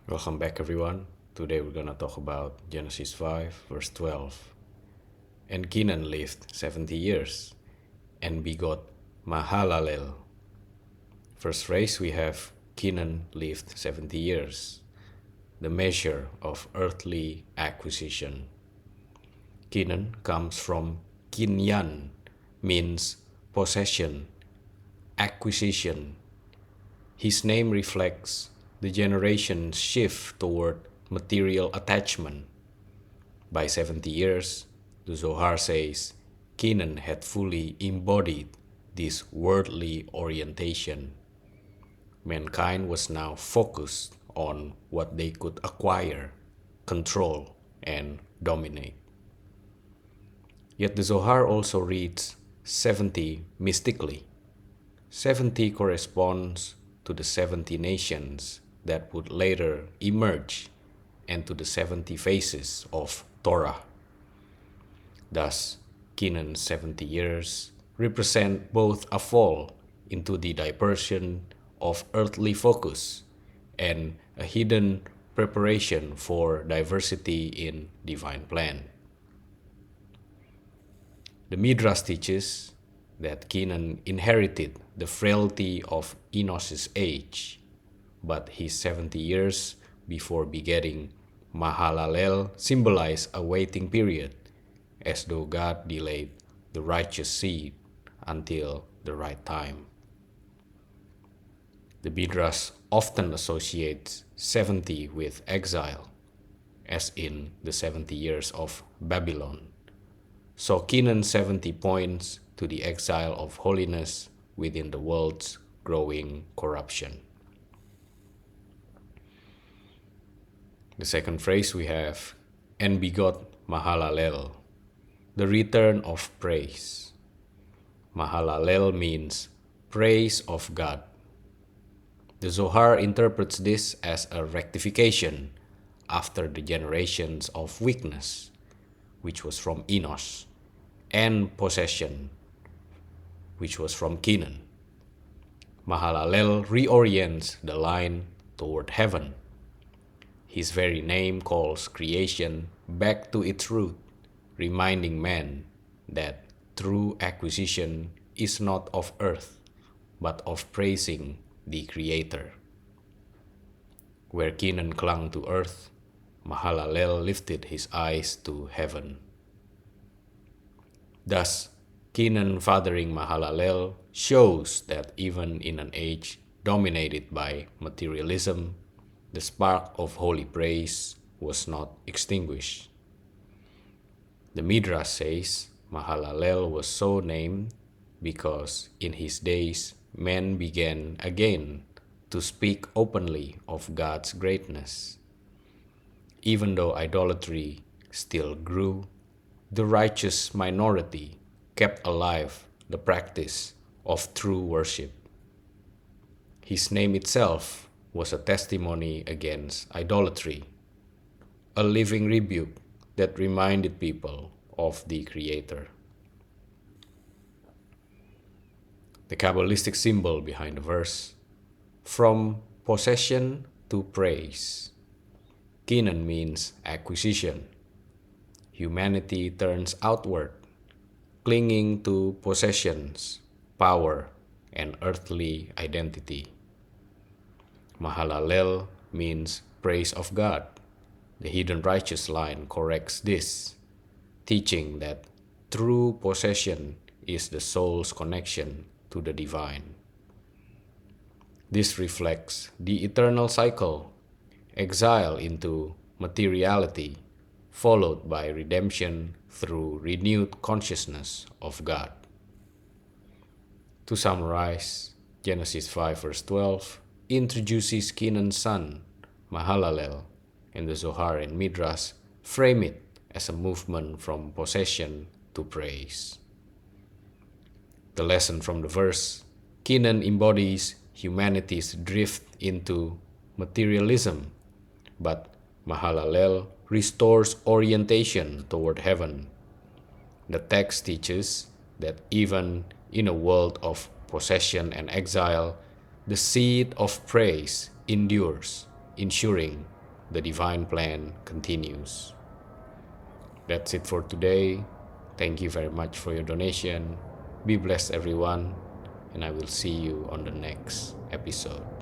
Welcome back, everyone. Today we're gonna talk about Genesis 5, verse 12. And Kenan lived 70 years and begot Mahalalel. First phrase we have Kenan lived 70 years, the measure of earthly acquisition. Kenan comes from Kinyan, means possession, acquisition. His name reflects the generation's shift toward material attachment. By 70 years, the Zohar says Kenan had fully embodied this worldly orientation. Mankind was now focused on what they could acquire, control, and dominate. Yet the Zohar also reads 70 mystically. 70 corresponds to the 70 nations that would later emerge and to the 70 phases of Torah. Thus, Kenan's 70 years represent both a fall into the dispersion of earthly focus and a hidden preparation for diversity in divine plan. The Midrash teaches that Kenan inherited the frailty of Enos's age, but his 70 years before begetting Mahalalel symbolize a waiting period, as though God delayed the righteous seed until the right time. The Midrash often associates 70 with exile, as in the 70 years of Babylon. So Kenan's 70 points to the exile of holiness within the world's growing corruption. The second phrase we have, and begot Mahalalel, the return of praise. Mahalalel means praise of God. The Zohar interprets this as a rectification after the generations of weakness, which was from Enos, and possession, which was from Kenan. Mahalalel reorients the line toward heaven. His very name calls creation back to its root, reminding man that true acquisition is not of earth, but of praising the Creator. Where Kenan clung to earth, Mahalalel lifted his eyes to heaven. Thus, Kenan fathering Mahalalel shows that even in an age dominated by materialism, the spark of holy praise was not extinguished. The Midrash says Mahalalel was so named because in his days men began again to speak openly of God's greatness. Even though idolatry still grew, the righteous minority kept alive the practice of true worship. His name itself was a testimony against idolatry, a living rebuke that reminded people of the Creator. The Kabbalistic symbol behind the verse, from possession to praise. Kenan means acquisition. Humanity turns outward, clinging to possessions, power, and earthly identity. Mahalalel means praise of God. The hidden righteous line corrects this, teaching that true possession is the soul's connection to the divine. This reflects the eternal cycle, exile into materiality, followed by redemption through renewed consciousness of God. To summarize, Genesis 5 verse 12 introduces Kenan's son, Mahalalel, and the Zohar and Midrash frame it as a movement from possession to praise. The lesson from the verse, Kenan embodies humanity's drift into materialism, but Mahalalel restores orientation toward heaven. The text teaches that even in a world of possession and exile, the seed of praise endures, ensuring the divine plan continues. That's it for today. Thank you very much for your donation. Be blessed, everyone, and I will see you on the next episode.